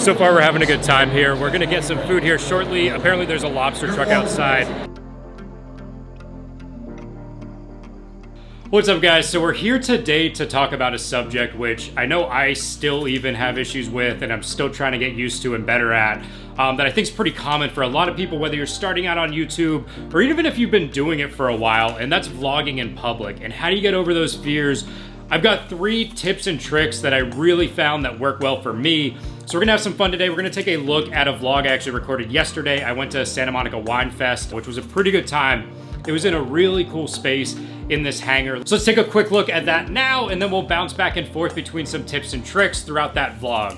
So far we're having a good time here. We're gonna get some food here shortly. Apparently there's a lobster truck outside. What's up guys? So we're here today to talk about a subject which I know I still even have issues with and I'm still trying to get used to and better at. That I think is pretty common for a lot of people, whether you're starting out on YouTube or even if you've been doing it for a while, and that's vlogging in public. And how do you get over those fears? I've got 3 tips and tricks that I really found that work well for me. So we're gonna have some fun today. We're gonna take a look at a vlog I actually recorded yesterday. I went to Santa Monica Wine Fest, which was a pretty good time. It was in a really cool space in this hangar. So let's take a quick look at that now, and then we'll bounce back and forth between some tips and tricks throughout that vlog.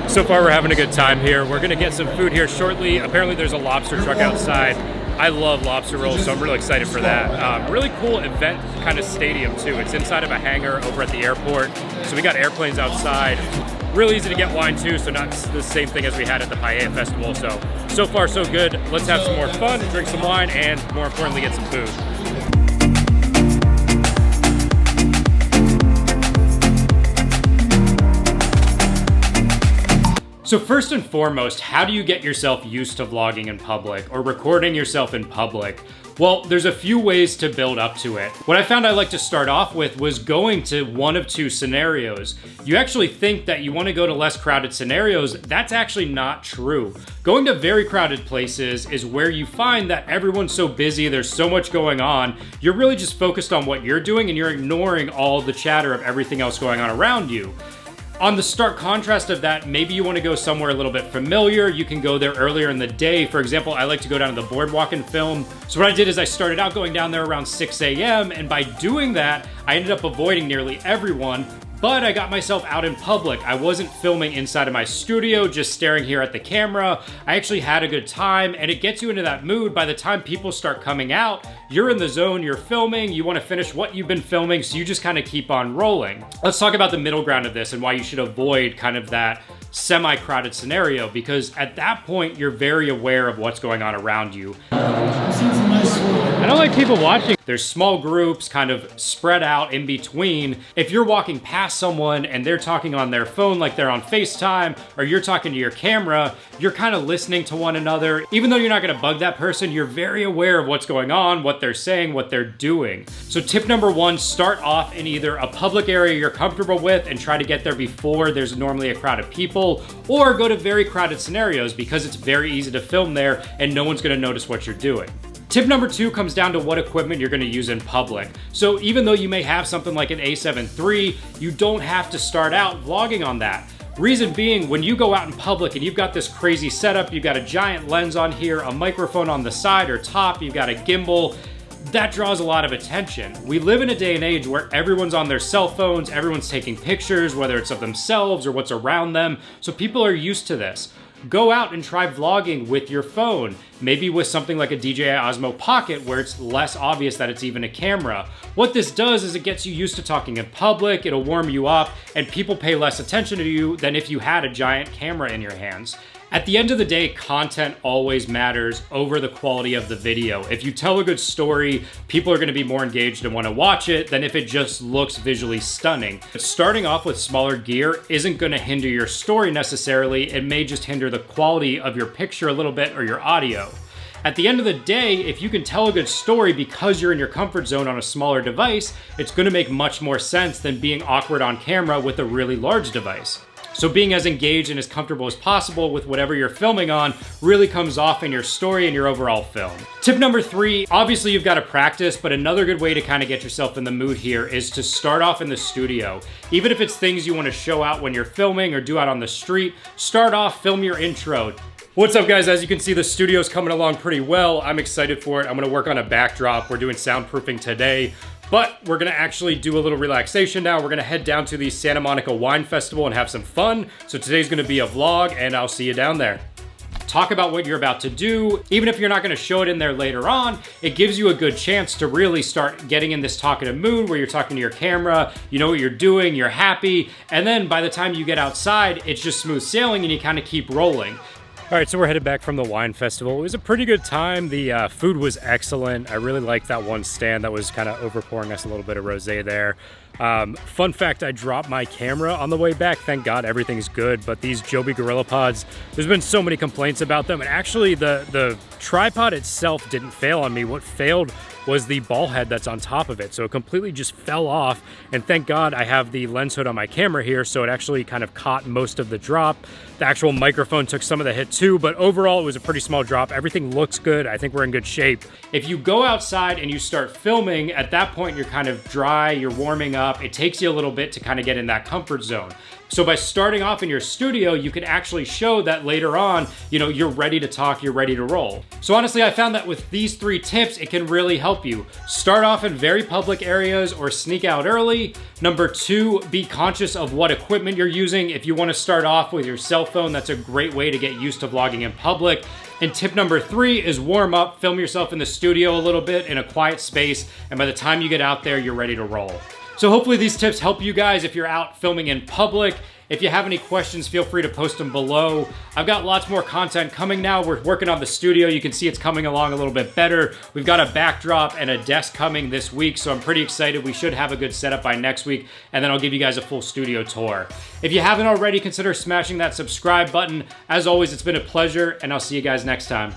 So far we're having a good time here. We're gonna get some food here shortly. Apparently there's a lobster truck outside. I love lobster rolls, so I'm really excited for that. Really cool event kind of stadium too. It's inside of a hangar over at the airport. So we got airplanes outside. Really easy to get wine too, so not the same thing as we had at the Paella Festival. So far so good. Let's have some more fun, drink some wine, and more importantly, get some food. So first and foremost, how do you get yourself used to vlogging in public or recording yourself in public? Well, there's a few ways to build up to it. What I found I like to start off with was going to one of 2 scenarios. You actually think that you want to go to less crowded scenarios. That's actually not true. Going to very crowded places is where you find that everyone's so busy, there's so much going on, you're really just focused on what you're doing and you're ignoring all the chatter of everything else going on around you. On the stark contrast of that, maybe you want to go somewhere a little bit familiar. You can go there earlier in the day. For example, I like to go down to the boardwalk and film. So what I did is I started out going down there around 6 a.m. and by doing that, I ended up avoiding nearly everyone, but I got myself out in public. I wasn't filming inside of my studio, just staring here at the camera. I actually had a good time, and it gets you into that mood. By the time people start coming out, you're in the zone, you're filming, you want to finish what you've been filming, so you just kind of keep on rolling. Let's talk about the middle ground of this and why you should avoid kind of that semi-crowded scenario, because at that point, you're very aware of what's going on around you. I don't like people watching. There's small groups kind of spread out in between. If you're walking past someone and they're talking on their phone like they're on FaceTime, or you're talking to your camera, you're kind of listening to one another. Even though you're not gonna bug that person, you're very aware of what's going on, what they're saying, what they're doing. So tip number 1, start off in either a public area you're comfortable with and try to get there before there's normally a crowd of people, or go to very crowded scenarios because it's very easy to film there and no one's gonna notice what you're doing. Tip number 2 comes down to what equipment you're gonna use in public. So even though you may have something like an A7 III, you don't have to start out vlogging on that. Reason being, when you go out in public and you've got this crazy setup, you've got a giant lens on here, a microphone on the side or top, you've got a gimbal, that draws a lot of attention. We live in a day and age where everyone's on their cell phones, everyone's taking pictures, whether it's of themselves or what's around them, so people are used to this. Go out and try vlogging with your phone, maybe with something like a DJI Osmo Pocket where it's less obvious that it's even a camera. What this does is it gets you used to talking in public, it'll warm you up, and people pay less attention to you than if you had a giant camera in your hands. At the end of the day, content always matters over the quality of the video. If you tell a good story, people are gonna be more engaged and wanna watch it than if it just looks visually stunning. But starting off with smaller gear isn't gonna hinder your story necessarily, it may just hinder the quality of your picture a little bit or your audio. At the end of the day, if you can tell a good story because you're in your comfort zone on a smaller device, it's gonna make much more sense than being awkward on camera with a really large device. So being as engaged and as comfortable as possible with whatever you're filming on really comes off in your story and your overall film. Tip number 3, obviously you've got to practice, but another good way to kind of get yourself in the mood here is to start off in the studio. Even if it's things you want to show out when you're filming or do out on the street, start off, film your intro. What's up guys? As you can see, the studio's coming along pretty well. I'm excited for it. I'm gonna work on a backdrop. We're doing soundproofing today But we're gonna actually do a little relaxation now. We're gonna head down to the Santa Monica Wine Festival and have some fun. So today's gonna be a vlog, and I'll see you down there. Talk about what you're about to do. Even if you're not gonna show it in there later on, it gives you a good chance to really start getting in this talkative mood where you're talking to your camera, you know what you're doing, you're happy, and then by the time you get outside, it's just smooth sailing and you kind of keep rolling. All right, so we're headed back from the wine festival. It was a pretty good time. The food was excellent. I really liked that one stand that was kind of overpouring us a little bit of rosé there. Fun fact, I dropped my camera on the way back. Thank God everything's good, but these Joby GorillaPods, there's been so many complaints about them, and actually the tripod itself didn't fail on me. What failed was the ball head that's on top of it. So it completely just fell off, and thank God I have the lens hood on my camera here, so it actually kind of caught most of the drop. The actual microphone took some of the hit too, but overall it was a pretty small drop. Everything looks good. I think we're in good shape. If you go outside and you start filming, at that point you're kind of dry, you're warming up. It takes you a little bit to kind of get in that comfort zone. So by starting off in your studio, you can actually show that later on, you know, you're ready to talk, you're ready to roll. So honestly, I found that with these 3 tips, it can really help you. Start off in very public areas or sneak out early. Number 2, be conscious of what equipment you're using. If you want to start off with your cell phone, that's a great way to get used to vlogging in public. And tip number 3 is warm up, film yourself in the studio a little bit in a quiet space, and by the time you get out there, you're ready to roll. So hopefully these tips help you guys if you're out filming in public. If you have any questions, feel free to post them below. I've got lots more content coming now. We're working on the studio. You can see it's coming along a little bit better. We've got a backdrop and a desk coming this week, so I'm pretty excited. We should have a good setup by next week, and then I'll give you guys a full studio tour. If you haven't already, consider smashing that subscribe button. As always, it's been a pleasure, and I'll see you guys next time.